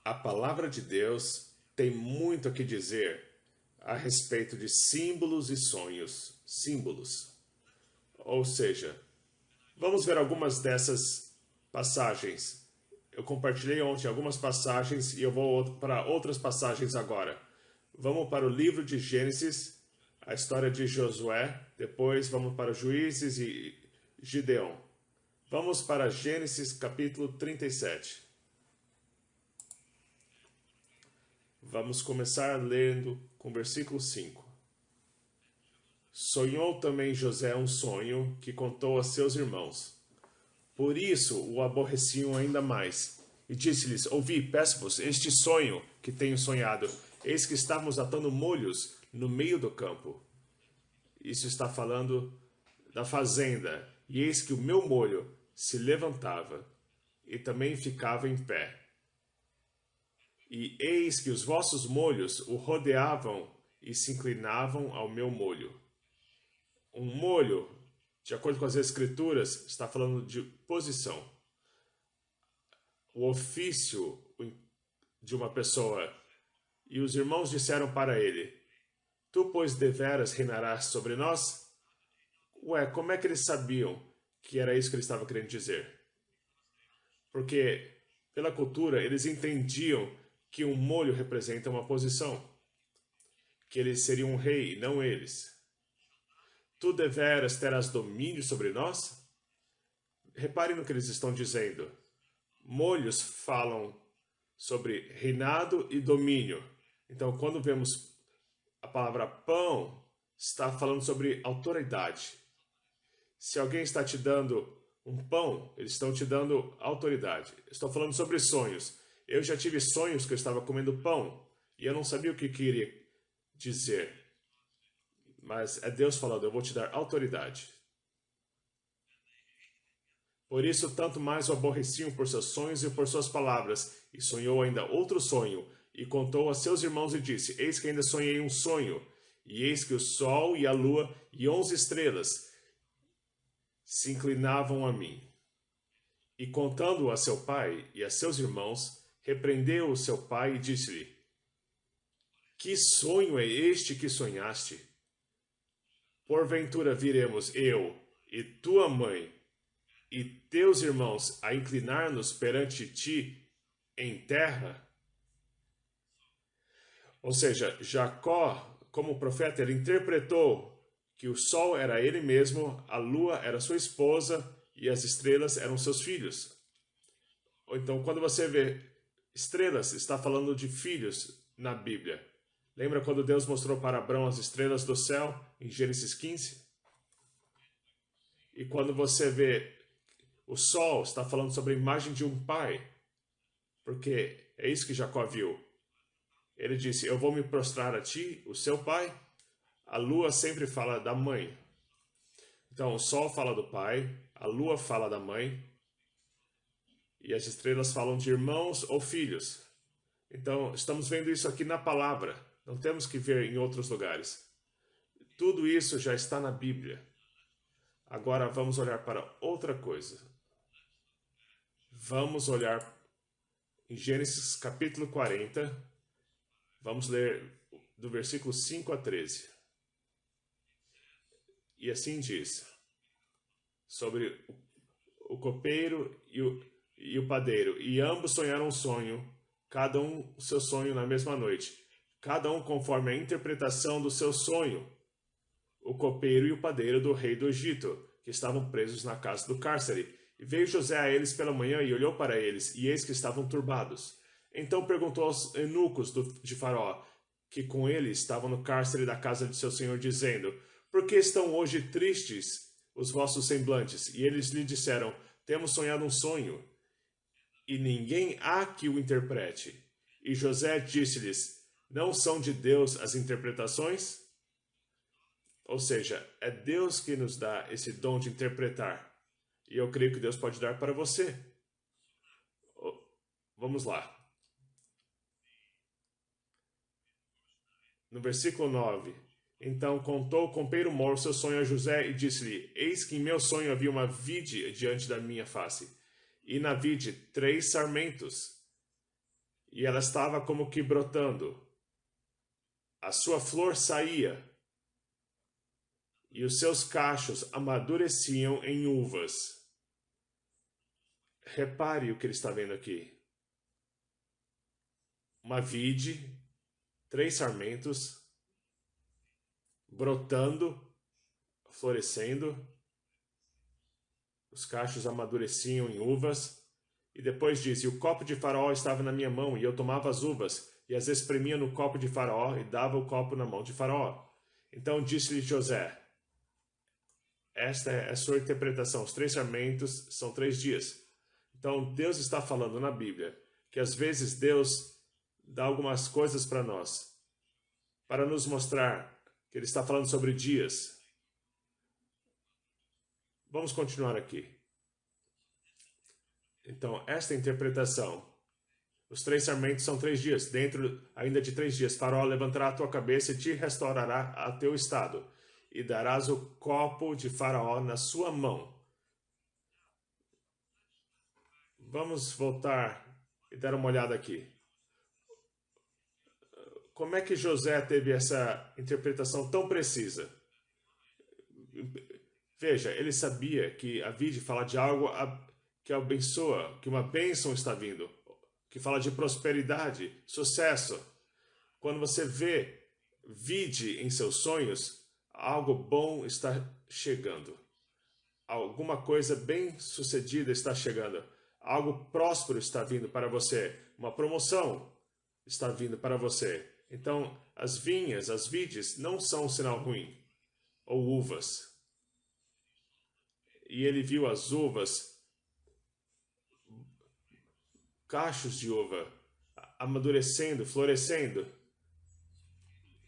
A palavra de Deus tem muito a que dizer a respeito de símbolos e sonhos. Símbolos. Ou seja, vamos ver algumas dessas passagens. Eu compartilhei ontem algumas passagens e eu vou para outras passagens agora. Vamos para o livro de Gênesis, a história de Josué. Depois vamos para Juízes e Gideão. Vamos para Gênesis capítulo 37. Vamos começar lendo com o versículo 5. Sonhou também José um sonho que contou a seus irmãos. Por isso o aborreciam ainda mais. E disse-lhes: Ouvi, peço-vos, este sonho que tenho sonhado. Eis que estávamos atando molhos no meio do campo. Isso está falando da fazenda. E eis que o meu molho se levantava e também ficava em pé. E eis que os vossos molhos o rodeavam e se inclinavam ao meu molho. Um molho, de acordo com as escrituras, está falando de posição. O ofício de uma pessoa. E os irmãos disseram para ele: Tu, pois, deveras reinarás sobre nós? Ué, como é que eles sabiam que era isso que ele estava querendo dizer? Porque, pela cultura, eles entendiam que um molho representa uma posição, que ele seria um rei, não eles. Tu deveras terás domínio sobre nós? Reparem no que eles estão dizendo. Molhos falam sobre reinado e domínio. Então, quando vemos a palavra pão, está falando sobre autoridade. Se alguém está te dando um pão, eles estão te dando autoridade. Estou falando sobre sonhos. Eu já tive sonhos que eu estava comendo pão e eu não sabia o que queria dizer. Mas é Deus falando: eu vou te dar autoridade. Por isso, tanto mais o aborreciam por seus sonhos e por suas palavras. E sonhou ainda outro sonho, e contou a seus irmãos e disse: Eis que ainda sonhei um sonho, e eis que o sol e a lua e 11 estrelas se inclinavam a mim. E contando-o a seu pai e a seus irmãos, repreendeu o seu pai e disse-lhe: Que sonho é este que sonhaste? Porventura viremos eu e tua mãe e teus irmãos a inclinar-nos perante ti em terra? Ou seja, Jacó, como profeta, ele interpretou que o sol era ele mesmo, a lua era sua esposa e as estrelas eram seus filhos. Ou então, quando você vê estrelas, está falando de filhos na Bíblia. Lembra quando Deus mostrou para Abrão as estrelas do céu, em Gênesis 15? E quando você vê o sol, está falando sobre a imagem de um pai, porque é isso que Jacó viu. Ele disse: eu vou me prostrar a ti, o seu pai. A lua sempre fala da mãe. Então, o sol fala do pai, a lua fala da mãe, e as estrelas falam de irmãos ou filhos. Então, estamos vendo isso aqui na palavra. Não temos que ver em outros lugares. Tudo isso já está na Bíblia. Agora vamos olhar para outra coisa. Vamos olhar em Gênesis capítulo 40. Vamos ler do versículo 5 a 13. E assim diz, sobre o copeiro e o padeiro. E ambos sonharam um sonho, cada um o seu sonho na mesma noite, cada um conforme a interpretação do seu sonho. O copeiro e o padeiro do rei do Egito, que estavam presos na casa do cárcere. E veio José a eles pela manhã e olhou para eles, e eis que estavam turbados. Então perguntou aos eunucos de Faraó, que com ele estavam no cárcere da casa de seu senhor, dizendo: Por que estão hoje tristes os vossos semblantes? E eles lhe disseram: Temos sonhado um sonho, e ninguém há que o interprete. E José disse-lhes: Não são de Deus as interpretações? Ou seja, é Deus que nos dá esse dom de interpretar. E eu creio que Deus pode dar para você. Vamos lá. No versículo 9. Então contou o copeiro mor seu sonho a José e disse-lhe: Eis que em meu sonho havia uma vide diante da minha face, e na vide 3 sarmentos. e ela estava como que brotando. A sua flor saía, e os seus cachos amadureciam em uvas. Repare o que ele está vendo aqui. Uma vide, 3 sarmentos, brotando, florescendo, os cachos amadureciam em uvas, e depois diz, e o copo de Faraó estava na minha mão, e eu tomava as uvas, e as espremia no copo de Faraó, e dava o copo na mão de Faraó. Então disse-lhe José, esta é a sua interpretação, os 3 sarmentos são 3 dias. Então Deus está falando na Bíblia, que às vezes Deus dá algumas coisas para nós, para nos mostrar que Ele está falando sobre dias. Vamos continuar aqui. Então, esta interpretação, os 3 sarmentos são 3 dias, dentro ainda de 3 dias, Faraó levantará a tua cabeça e te restaurará a teu estado, e darás o copo de Faraó na sua mão. Vamos voltar e dar uma olhada aqui. Como é que José teve essa interpretação tão precisa? Veja, ele sabia que a vide fala de algo que abençoa, que uma bênção está vindo, que fala de prosperidade, sucesso. Quando você vê vide em seus sonhos, algo bom está chegando. Alguma coisa bem sucedida está chegando. Algo próspero está vindo para você. Uma promoção está vindo para você. Então, as vinhas, as vides, não são um sinal ruim. Ou uvas. E ele viu as uvas, cachos de uva, amadurecendo, florescendo.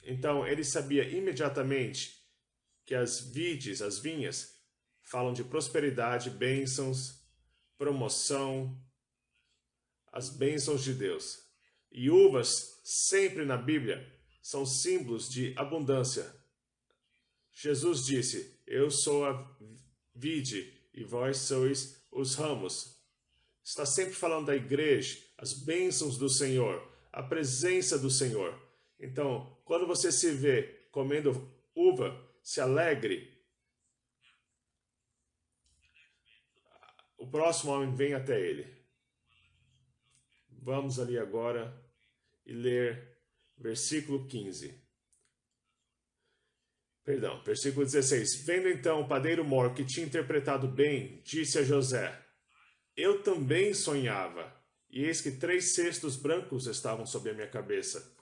Então, ele sabia imediatamente que as vides, as vinhas, falam de prosperidade, bênçãos, promoção, as bênçãos de Deus. E uvas, sempre na Bíblia, são símbolos de abundância. Jesus disse, eu sou a vide e vós sois os ramos. Está sempre falando da igreja, as bênçãos do Senhor, a presença do Senhor. Então, quando você se vê comendo uva, se alegre. O próximo homem vem até ele. Vamos ali agora e ler versículo 15. Perdão, versículo 16. Vendo então o padeiro mor que tinha interpretado bem, disse a José, eu também sonhava, e eis que 3 cestos brancos estavam sobre a minha cabeça.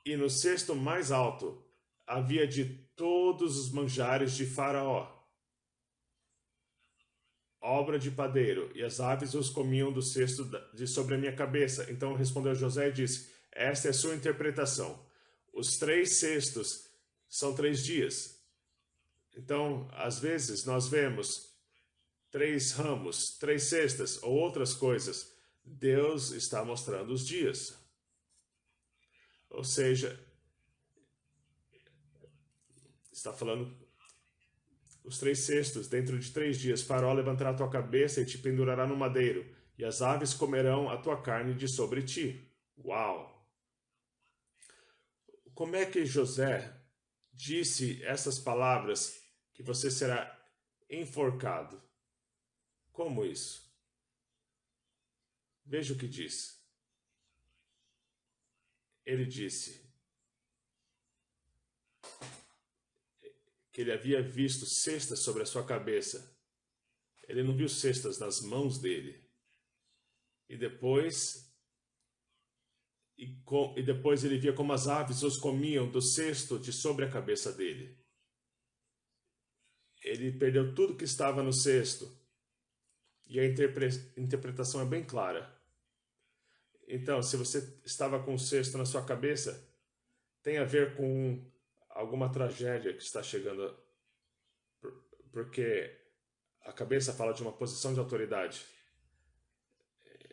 E no cesto mais alto havia de todos os manjares de Faraó, obra de padeiro, e as aves os comiam do cesto de sobre a minha cabeça. Então respondeu José e disse, esta é a sua interpretação. Os 3 cestos são 3 dias. Então, às vezes, nós vemos 3 ramos, 3 cestas ou outras coisas. Deus está mostrando os dias. Ou seja, está falando os 3 cestos, dentro de 3 dias, Faraó levantará a tua cabeça e te pendurará no madeiro, e as aves comerão a tua carne de sobre ti. Uau! Como é que José disse essas palavras que você será enforcado? Como isso? Veja o que diz. Ele disse que ele havia visto cestas sobre a sua cabeça. Ele não viu cestas nas mãos dele. E depois ele via como as aves os comiam do cesto de sobre a cabeça dele. Ele perdeu tudo que estava no cesto. E a interpretação é bem clara. Então, se você estava com um cesto na sua cabeça, tem a ver com alguma tragédia que está chegando, porque a cabeça fala de uma posição de autoridade.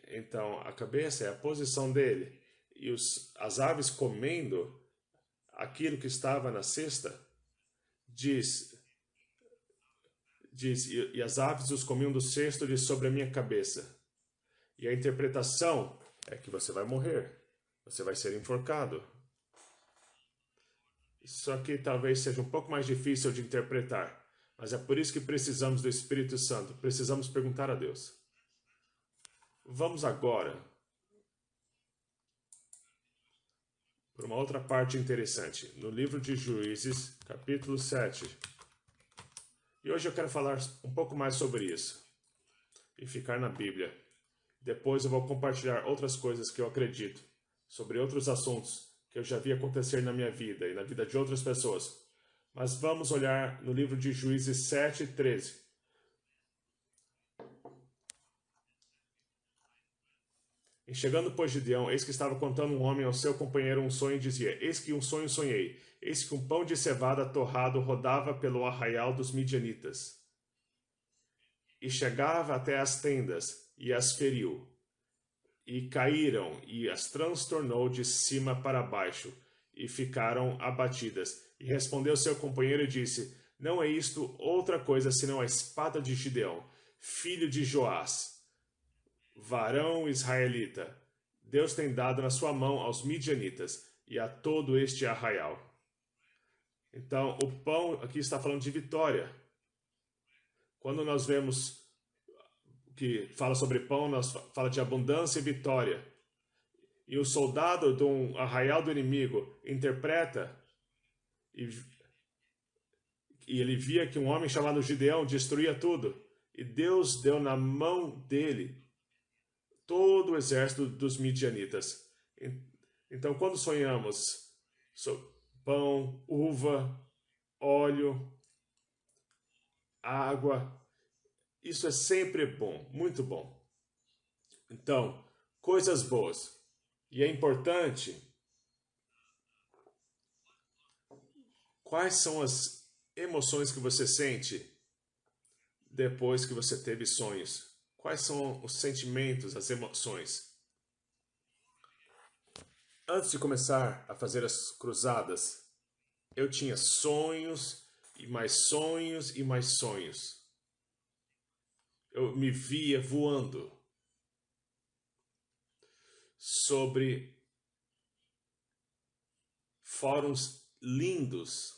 Então, a cabeça é a posição dele. E as aves comendo aquilo que estava na cesta, diz, e as aves os comiam do cesto de sobre a minha cabeça. E a interpretação é que você vai morrer. Você vai ser enforcado. Isso aqui talvez seja um pouco mais difícil de interpretar. Mas é por isso que precisamos do Espírito Santo. Precisamos perguntar a Deus. Vamos agora para uma outra parte interessante. No livro de Juízes, capítulo 7. E hoje eu quero falar um pouco mais sobre isso. E ficar na Bíblia. Depois eu vou compartilhar outras coisas que eu acredito. Sobre outros assuntos que eu já vi acontecer na minha vida e na vida de outras pessoas. Mas vamos olhar no livro de Juízes 7, 13. E chegando, pois, Gideão, eis que estava contando um homem ao seu companheiro um sonho e dizia: Eis que um sonho sonhei. Eis que um pão de cevada torrado rodava pelo arraial dos midianitas. E chegava até as tendas e as feriu. E caíram e as transtornou de cima para baixo. E ficaram abatidas. E respondeu seu companheiro e disse: Não é isto outra coisa senão a espada de Gideão, filho de Joás, varão israelita. Deus tem dado na sua mão aos midianitas e a todo este arraial. Então, o pão aqui está falando de vitória. Quando nós vemos que fala sobre pão, nós fala de abundância e vitória. E o soldado de um arraial do inimigo interpreta e ele via que um homem chamado Gideão destruía tudo. E Deus deu na mão dele todo o exército dos midianitas. Então, quando sonhamos sobre pão, uva, óleo, água, isso é sempre bom, muito bom. Então, coisas boas. E é importante, quais são as emoções que você sente depois que você teve sonhos? Quais são os sentimentos, as emoções? Antes de começar a fazer as cruzadas, eu tinha sonhos e mais sonhos e mais sonhos. Eu me via voando sobre fóruns lindos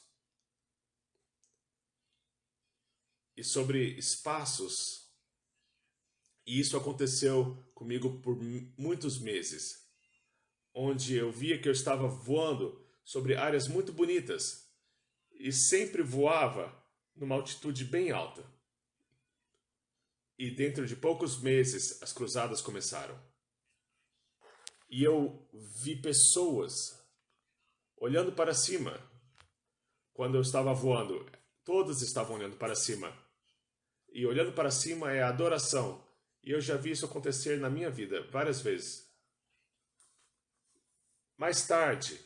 e sobre espaços. E isso aconteceu comigo por muitos meses, onde eu via que eu estava voando sobre áreas muito bonitas e sempre voava numa altitude bem alta. E dentro de poucos meses as cruzadas começaram. E eu vi pessoas olhando para cima. Quando eu estava voando, todos estavam olhando para cima. E olhando para cima é adoração. E eu já vi isso acontecer na minha vida várias vezes. Mais tarde,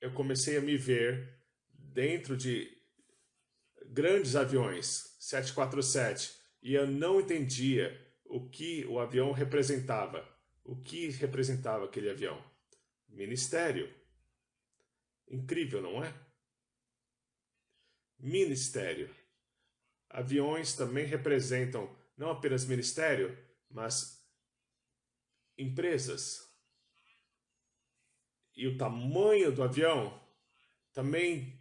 eu comecei a me ver dentro de grandes aviões, 747, e eu não entendia o que o avião representava. O que representava aquele avião? Ministério. Incrível, não é? Ministério. Aviões também representam não apenas ministério, mas empresas. E o tamanho do avião também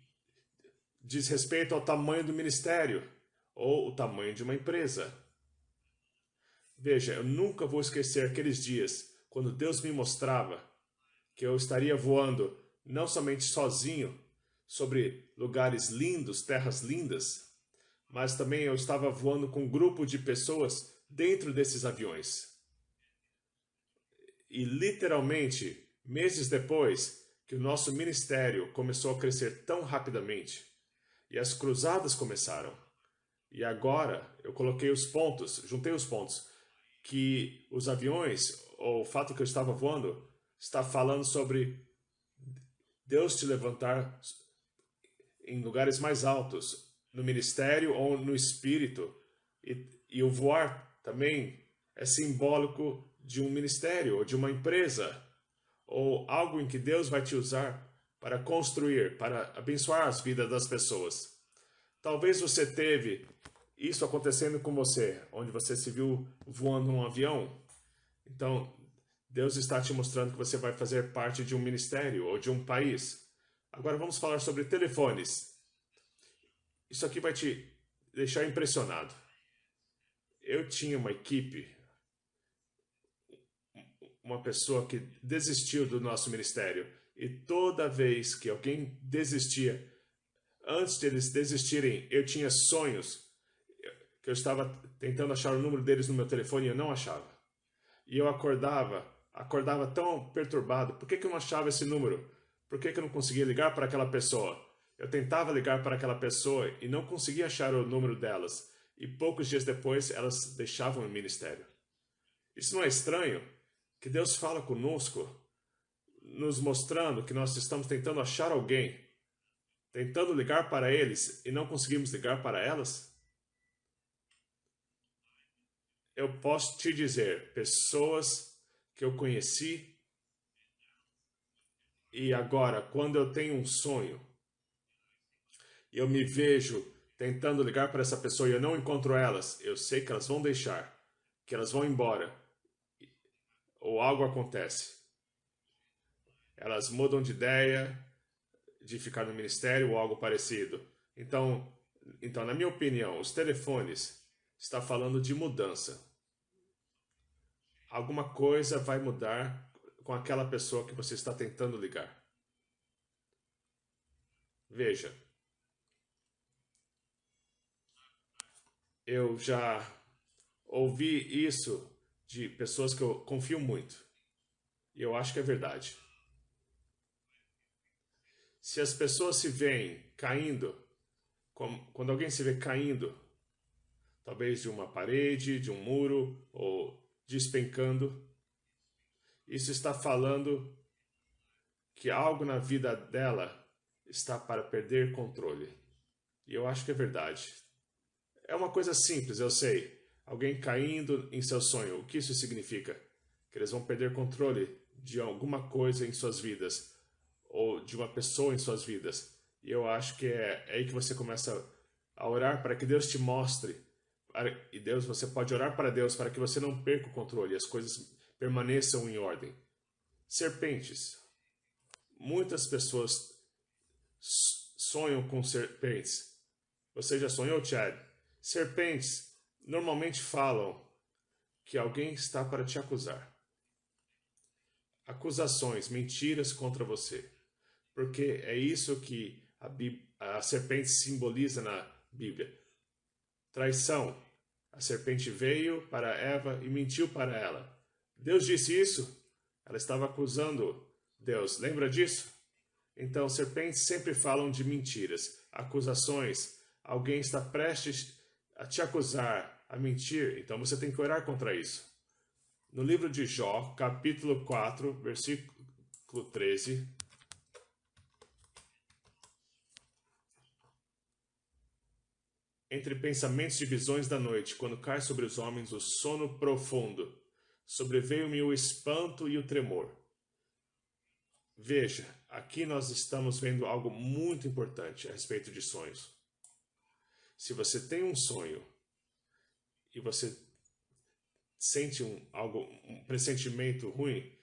diz respeito ao tamanho do ministério ou o tamanho de uma empresa. Veja, eu nunca vou esquecer aqueles dias quando Deus me mostrava que eu estaria voando não somente sozinho sobre lugares lindos, terras lindas, mas também eu estava voando com um grupo de pessoas dentro desses aviões. E literalmente, meses depois que o nosso ministério começou a crescer tão rapidamente e as cruzadas começaram, e agora eu coloquei os pontos, juntei os pontos, que os aviões, ou o fato que eu estava voando, está falando sobre Deus te levantar em lugares mais altos, no ministério ou no espírito. E o voar também é simbólico de um ministério ou de uma empresa, ou algo em que Deus vai te usar para construir, para abençoar as vidas das pessoas. Talvez você teve isso acontecendo com você, onde você se viu voando num avião Então, Deus está te mostrando que você vai fazer parte de um ministério ou de um país. Agora vamos falar sobre telefones. Isso aqui vai te deixar impressionado. Eu tinha uma equipe, uma pessoa que desistiu do nosso ministério. E toda vez que alguém desistia, antes de eles desistirem, eu tinha sonhos que eu estava tentando achar o número deles no meu telefone e eu não achava. E eu acordava tão perturbado. Por que eu não achava esse número? Por que eu não conseguia ligar para aquela pessoa? Eu tentava ligar para aquela pessoa e não conseguia achar o número delas. E poucos dias depois elas deixavam o ministério. Isso não é estranho? Que Deus fala conosco, nos mostrando que nós estamos tentando achar alguém, tentando ligar para eles e não conseguimos ligar para elas? Eu posso te dizer, pessoas que eu conheci e agora, quando eu tenho um sonho, eu me vejo tentando ligar para essa pessoa e eu não encontro elas, eu sei que elas vão deixar, que elas vão embora, ou algo acontece. Elas mudam de ideia, de ficar no ministério ou algo parecido. Então, na minha opinião, os telefones está falando de mudança. Alguma coisa vai mudar com aquela pessoa que você está tentando ligar. Veja, eu já ouvi isso de pessoas que eu confio muito. E eu acho que é verdade. Se as pessoas se veem caindo, quando alguém se vê caindo, talvez de uma parede, de um muro ou despencando, isso está falando que algo na vida dela está para perder controle. E eu acho que é verdade. É uma coisa simples, eu sei. Alguém caindo em seu sonho. O que isso significa? Que eles vão perder controle de alguma coisa em suas vidas. Ou de uma pessoa em suas vidas. E eu acho que é aí que você começa a orar para que Deus te mostre. E você pode orar para Deus para que você não perca o controle e as coisas permaneçam em ordem. Serpentes. Muitas pessoas sonham com serpentes. Você já sonhou, Chad? Serpentes normalmente falam que alguém está para te acusar. Acusações, mentiras contra você. Porque é isso que a serpente simboliza na Bíblia. Traição. A serpente veio para Eva e mentiu para ela. Deus disse isso? Ela estava acusando Deus. Lembra disso? Então, serpentes sempre falam de mentiras, acusações. Alguém está prestes a te acusar, a mentir. Então, você tem que orar contra isso. No livro de Jó, capítulo 4, versículo 13... Entre pensamentos e visões da noite, quando cai sobre os homens o sono profundo, sobreveio-me o espanto e o tremor. Veja, aqui nós estamos vendo algo muito importante a respeito de sonhos. Se você tem um sonho e você sente um pressentimento ruim,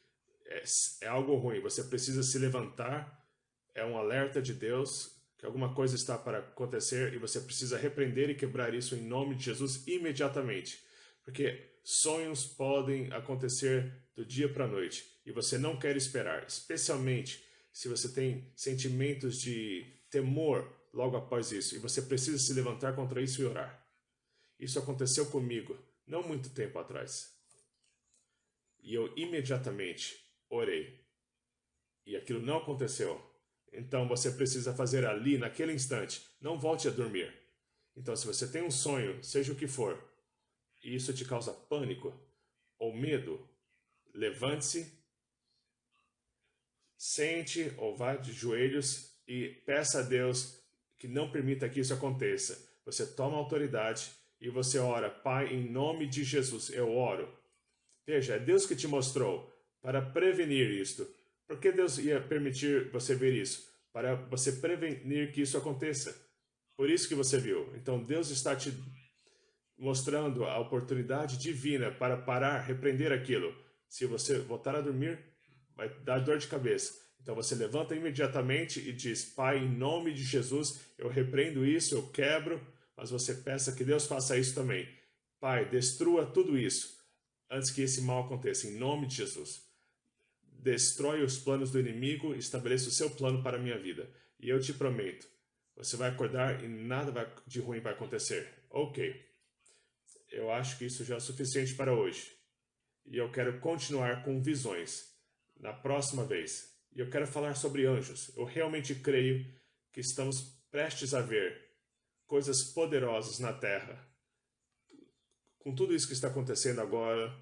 é algo ruim, você precisa se levantar, é um alerta de Deus que alguma coisa está para acontecer e você precisa repreender e quebrar isso em nome de Jesus imediatamente. Porque sonhos podem acontecer do dia para a noite e você não quer esperar, especialmente se você tem sentimentos de temor logo após isso e você precisa se levantar contra isso e orar. Isso aconteceu comigo não muito tempo atrás. E eu imediatamente orei. E aquilo não aconteceu. Então você precisa fazer ali, naquele instante. Não volte a dormir. Então se você tem um sonho, seja o que for, e isso te causa pânico ou medo, levante-se, sente ou vá de joelhos e peça a Deus que não permita que isso aconteça. Você toma autoridade e você ora: Pai, em nome de Jesus, eu oro. Veja, é Deus que te mostrou para prevenir isto. Por que Deus ia permitir você ver isso? Para você prevenir que isso aconteça. Por isso que você viu. Então Deus está te mostrando a oportunidade divina para parar, repreender aquilo. Se você voltar a dormir, vai dar dor de cabeça. Então você levanta imediatamente e diz: Pai, em nome de Jesus, eu repreendo isso, eu quebro, mas você peça que Deus faça isso também. Pai, destrua tudo isso antes que esse mal aconteça, em nome de Jesus. Destrói os planos do inimigo e estabeleça o seu plano para a minha vida. E eu te prometo, você vai acordar e nada de ruim vai acontecer. Ok, eu acho que isso já é suficiente para hoje. E eu quero continuar com visões na próxima vez. E eu quero falar sobre anjos. Eu realmente creio que estamos prestes a ver coisas poderosas na Terra. Com tudo isso que está acontecendo agora,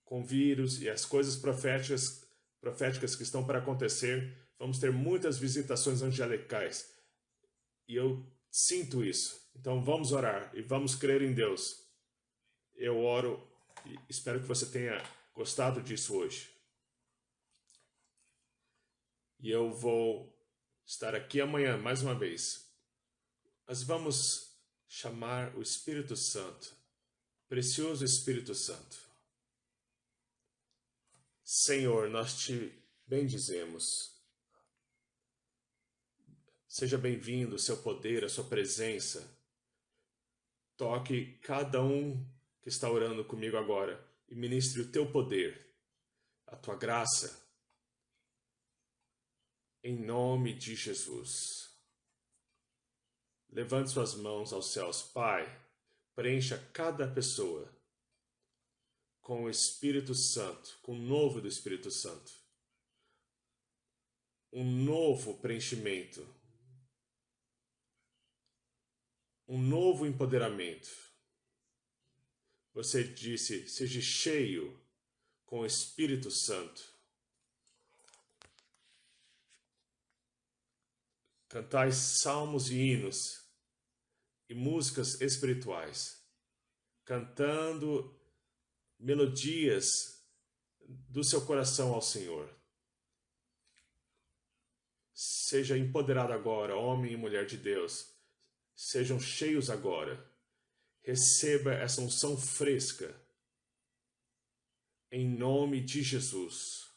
com vírus e as coisas proféticas que estão para acontecer, vamos ter muitas visitações angelicais. E eu sinto isso. Então vamos orar e vamos crer em Deus. Eu oro e espero que você tenha gostado disso hoje. E eu vou estar aqui amanhã mais uma vez. Mas vamos chamar o Espírito Santo, precioso Espírito Santo. Senhor, nós te bendizemos. Seja bem-vindo o seu poder, a sua presença. Toque cada um que está orando comigo agora e ministre o teu poder, a tua graça, em nome de Jesus. Levante suas mãos aos céus, Pai, preencha cada pessoa com o Espírito Santo, com o novo do Espírito Santo. Um novo preenchimento, um novo empoderamento. Você disse, seja cheio com o Espírito Santo. Cantai salmos e hinos e músicas espirituais, cantando melodias do seu coração ao Senhor. Seja empoderado agora, homem e mulher de Deus. Sejam cheios agora. Receba essa unção fresca. Em nome de Jesus.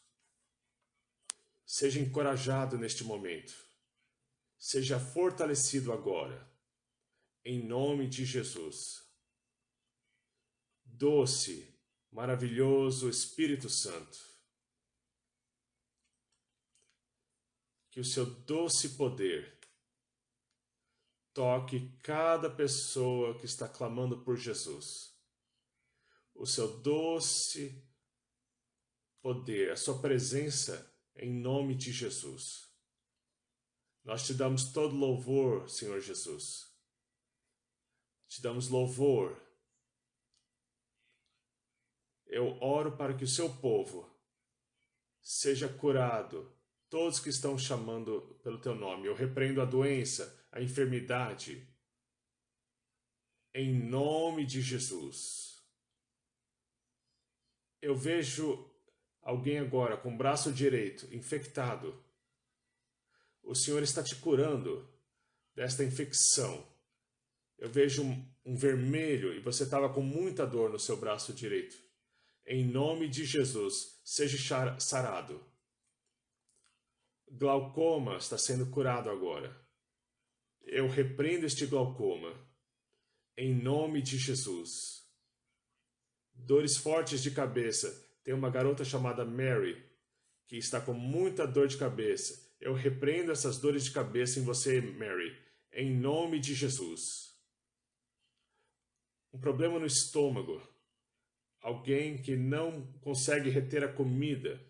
Seja encorajado neste momento. Seja fortalecido agora. Em nome de Jesus. Doce, maravilhoso Espírito Santo. Que o seu doce poder toque cada pessoa que está clamando por Jesus. O seu doce poder, a sua presença em nome de Jesus. Nós te damos todo louvor, Senhor Jesus. Te damos louvor. Eu oro para que o seu povo seja curado. Todos que estão chamando pelo teu nome. Eu repreendo a doença, a enfermidade. Em nome de Jesus. Eu vejo alguém agora com o braço direito infectado. O Senhor está te curando desta infecção. Eu vejo um vermelho e você estava com muita dor no seu braço direito. Em nome de Jesus, seja sarado. Glaucoma está sendo curado agora. Eu repreendo este glaucoma. Em nome de Jesus. Dores fortes de cabeça. Tem uma garota chamada Mary, que está com muita dor de cabeça. Eu repreendo essas dores de cabeça em você, Mary. Em nome de Jesus. Um problema no estômago. Alguém que não consegue reter a comida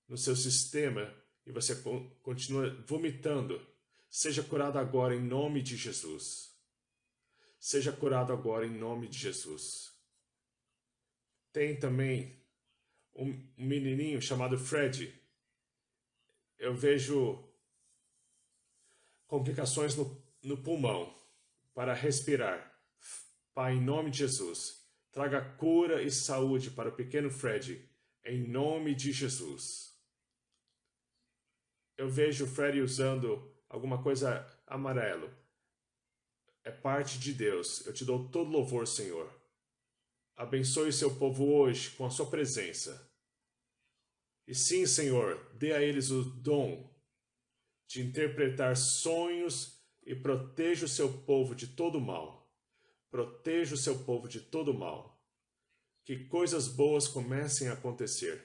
no seu sistema e você continua vomitando, seja curado agora em nome de Jesus. Seja curado agora em nome de Jesus. Tem também um menininho chamado Fred. Eu vejo complicações no pulmão para respirar. Pai, em nome de Jesus, traga cura e saúde para o pequeno Fred, em nome de Jesus. Eu vejo o Fred usando alguma coisa amarelo. É parte de Deus. Eu te dou todo louvor, Senhor. Abençoe o seu povo hoje com a sua presença. E sim, Senhor, dê a eles o dom de interpretar sonhos e proteja o seu povo de todo mal. Proteja o seu povo de todo mal. Que coisas boas comecem a acontecer.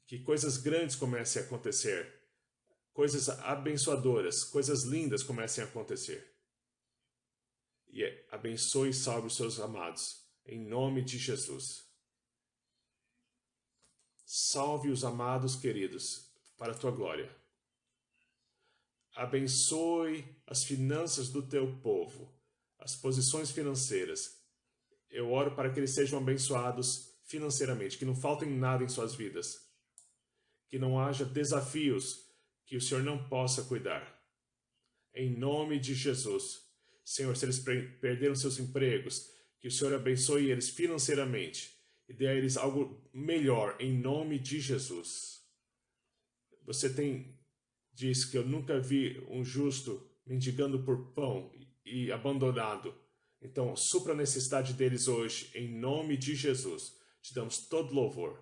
Que coisas grandes comecem a acontecer. Coisas abençoadoras, coisas lindas comecem a acontecer. E abençoe e salve os seus amados, em nome de Jesus. Salve os amados queridos, para a tua glória. Abençoe as finanças do teu povo, as posições financeiras. Eu oro para que eles sejam abençoados financeiramente, que não faltem nada em suas vidas. Que não haja desafios que o Senhor não possa cuidar. Em nome de Jesus. Senhor, se eles perderam seus empregos, que o Senhor abençoe eles financeiramente e dê a eles algo melhor, em nome de Jesus. Você diz que eu nunca vi um justo mendigando por pão e abandonado. Então, supra a necessidade deles hoje, em nome de Jesus. Te damos todo louvor.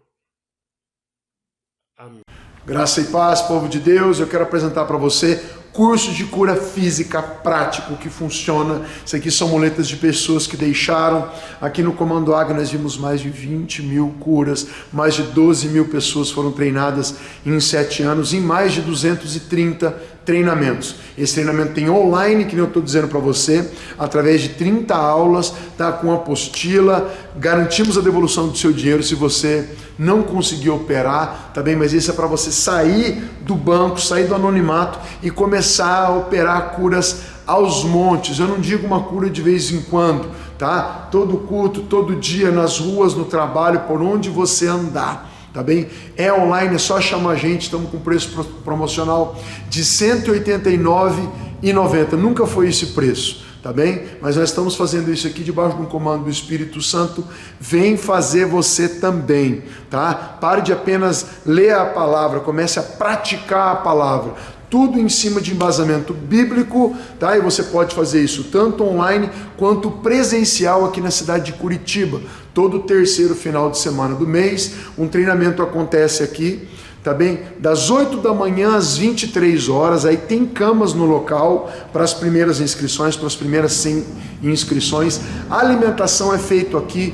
Amém. Graça e paz, povo de Deus. Eu quero apresentar para você curso de cura física prático que funciona. Isso aqui são muletas de pessoas que deixaram. Aqui no Comando Águia nós vimos mais de 20 mil curas, mais de 12 mil pessoas foram treinadas em 7 anos, em mais de 230 treinamentos. Esse treinamento tem online, que eu estou dizendo para você, através de 30 aulas, tá, com apostila. Garantimos a devolução do seu dinheiro se você não conseguir operar, tá bem? Mas isso é para você sair do banco, sair do anonimato e começar a operar curas aos montes. Eu não digo uma cura de vez em quando, tá? Todo culto, todo dia, nas ruas, no trabalho, por onde você andar. Tá bem? É online, é só chamar a gente. Estamos com preço promocional de R$ 189,90. Nunca foi esse preço, tá bem? Mas nós estamos fazendo isso aqui debaixo de um comando do Espírito Santo. Vem fazer você também, tá? Pare de apenas ler a palavra, comece a praticar a palavra. Tudo em cima de embasamento bíblico, tá? E você pode fazer isso tanto online quanto presencial aqui na cidade de Curitiba. Todo terceiro final de semana do mês, um treinamento acontece aqui, tá bem? Das 8 da manhã às 23 horas, aí tem camas no local para as primeiras inscrições, para as primeiras 100 inscrições. A alimentação é feita aqui,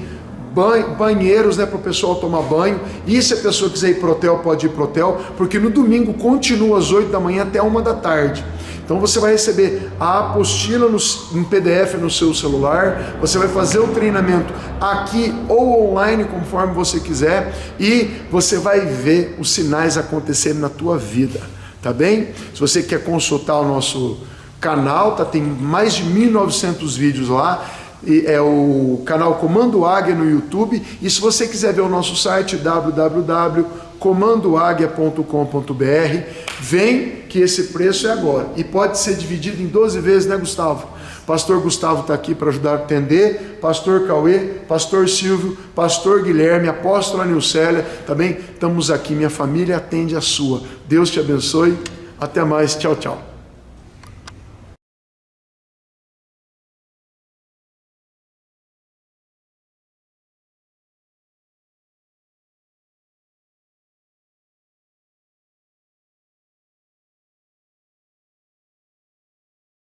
banheiros, né, para o pessoal tomar banho, e se a pessoa quiser ir pro hotel, pode ir pro hotel, porque no domingo continua às 8 da manhã até 1 da tarde. Então você vai receber a apostila em PDF no seu celular, você vai fazer o treinamento aqui ou online, conforme você quiser, e você vai ver os sinais acontecerem na tua vida, tá bem? Se você quer consultar o nosso canal, tá, tem mais de 1.900 vídeos lá, é o canal Comando Águia no YouTube, e se você quiser ver o nosso site www.comandoaguia.com.br, vem que esse preço é agora, e pode ser dividido em 12 vezes, né, Gustavo? Pastor Gustavo está aqui para ajudar a atender, Pastor Cauê, Pastor Silvio, Pastor Guilherme, Apóstola Nilcélia, também estamos aqui, minha família atende a sua. Deus te abençoe, até mais, tchau, tchau.